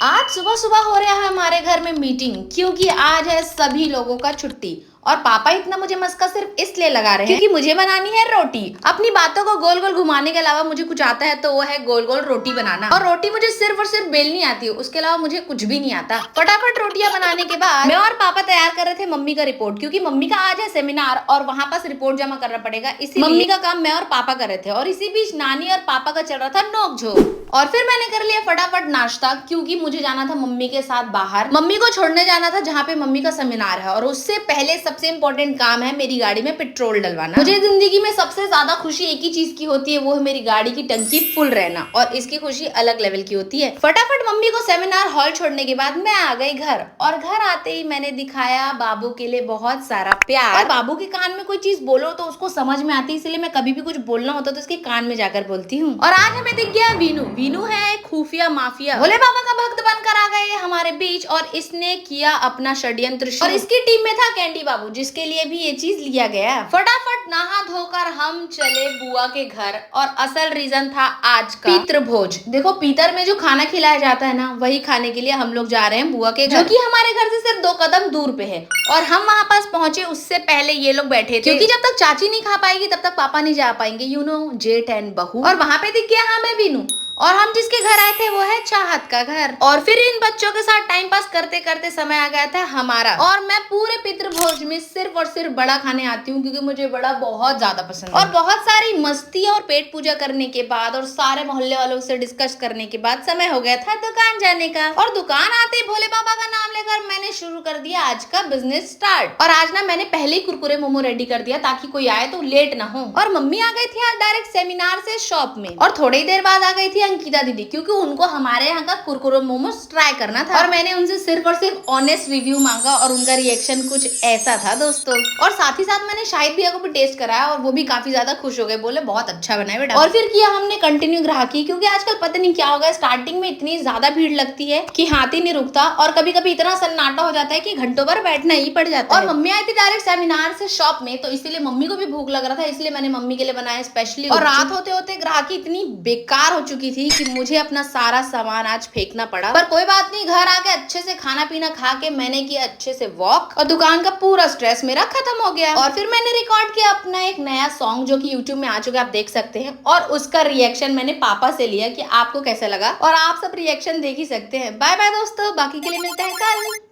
आज सुबह सुबह हो रहा है हमारे घर में मीटिंग, क्योंकि आज है सभी लोगों का छुट्टी। और पापा इतना मुझे मस्का सिर्फ इसलिए लगा रहे हैं क्योंकि मुझे बनानी है रोटी। अपनी बातों को गोल गोल घुमाने के अलावा मुझे कुछ आता है तो वो है गोल गोल रोटी बनाना। और रोटी मुझे सिर्फ और सिर्फ बेलनी आती है, उसके अलावा मुझे कुछ भी नहीं आता। फटाफट रोटियां बनाने के बाद मैं और पापा तैयार कर रहे थे मम्मी का रिपोर्ट, क्योंकि मम्मी का आज है सेमिनार और वहां पास रिपोर्ट जमा करना पड़ेगा। इसी मम्मी का काम मैं और पापा कर रहे थे और इसी बीच नानी और पापा का चल रहा था नोकझोंक। और फिर मैंने कर लिया फटाफट नाश्ता, क्योंकि मुझे जाना था मम्मी के साथ बाहर। मम्मी को छोड़ने जाना था जहाँ पे मम्मी का सेमिनार है, और उससे पहले सबसे इंपॉर्टेंट काम है मेरी गाड़ी में पेट्रोल डलवाना। मुझे जिंदगी में सबसे ज्यादा खुशी एक ही चीज की होती है, वो है मेरी गाड़ी की टंकी फुल रहना, और इसकी खुशी अलग लेवल की होती है। फटाफट मम्मी को सेमिनार हॉल छोड़ने के बाद मैं आ गई घर, और घर आते ही मैंने दिखाया बाबू के लिए बहुत सारा प्यार। और बाबू के कान में कोई चीज बोलो तो उसको समझ में आती है, इसलिए मैं कभी भी कुछ बोलना होता तो उसके कान में जाकर बोलती हूँ। और आज हमें दिख गया वीनू। वीनू है एक खुफिया माफिया, भोले बाबा का भक्त बनकर आ गए हमारे बीच, और इसने किया अपना षड्यंत्र शुरू। और इसकी टीम में था कैंडी बाबू, जिसके लिए भी ये चीज लिया गया। फटाफट नहा धोकर हम चले बुआ के घर, और असल रीजन था आज का पितृ भोज। देखो, पीतर में जो खाना खिलाया जाता है ना, वही खाने के लिए हम लोग जा रहे हैं बुआ के घर, जो कि हमारे घर से सिर्फ 2 कदम दूर पे है। और हम वहाँ पास पहुंचे उससे पहले ये लोग बैठे थे, क्योंकि जब तक चाची नहीं खा पाएगी तब तक पापा नहीं जा पाएंगे, यू नो, जेठ एंड बहू। और वहाँ पे दिख गया हमें वीनू, और हम जिसके घर आए थे वो है चाहत का घर। और फिर इन बच्चों के साथ टाइम पास करते करते समय आ गया था हमारा। और मैं पूरे पितृभोज में सिर्फ और सिर्फ बड़ा खाने आती हूँ, क्योंकि मुझे बड़ा बहुत ज्यादा पसंद है। और बहुत सारी मस्ती और पेट पूजा करने के बाद और सारे मोहल्ले वालों से डिस्कस करने के बाद समय हो गया था दुकान जाने का। और दुकान आते भोले बाबा का नाम लेकर मैंने शुरू कर दिया आज का बिजनेस स्टार्ट। और आज ना मैंने पहले ही कुरकुरे मोमो रेडी कर दिया ताकि कोई आए तो लेट ना हो। और मम्मी आ गई थी आज डायरेक्ट सेमिनार से शॉप में, और थोड़ी देर बाद आ गई थी अंकिता दीदी, क्योंकि उनको हमारे यहाँ का कुरकुरे मोमोज ट्राई करना था। और मैंने उनसे सिर्फ और सिर्फ ऑनेस्ट रिव्यू मांगा, और उनका रिएक्शन कुछ ऐसा था दोस्तों। और साथ ही साथ मैंने शाहिद भैया को भी टेस्ट कराया, और वो भी काफी ज्यादा खुश हो गए, बोले बहुत अच्छा बना है बेटा। और फिर किया हमने कंटिन्यू ग्राहकी, क्योंकि आजकल पता नहीं क्या होगा, स्टार्टिंग में इतनी ज्यादा भीड़ लगती है कि हाथ ही नहीं रुकता, और कभी कभी इतना सन्नाटा हो जाता है कि घंटों भर बैठना ही पड़ जाता है। और मम्मी आई थी डायरेक्ट सेमिनार से शॉप में, तो इसीलिए मम्मी को भी भूख लग रहा था, इसलिए मैंने मम्मी के लिए बनाया स्पेशली। और रात होते होते ग्राहकी इतनी बेकार हो चुकी थी कि मुझे अपना सारा सामान आज फेंकना पड़ा, पर कोई बात नहीं, घर आके अच्छे से खाना पीना खा के मैंने किया अच्छे से वॉक, और दुकान का पूरा स्ट्रेस मेरा खत्म हो गया। और फिर मैंने रिकॉर्ड किया अपना एक नया सॉन्ग, जो कि यूट्यूब में आ चुका है, आप देख सकते हैं। और उसका रिएक्शन मैंने पापा से लिया कि आपको कैसा लगा, और आप सब रिएक्शन देख ही सकते हैं। बाय बाय दोस्तों, बाकी के लिए मिलते हैं कल।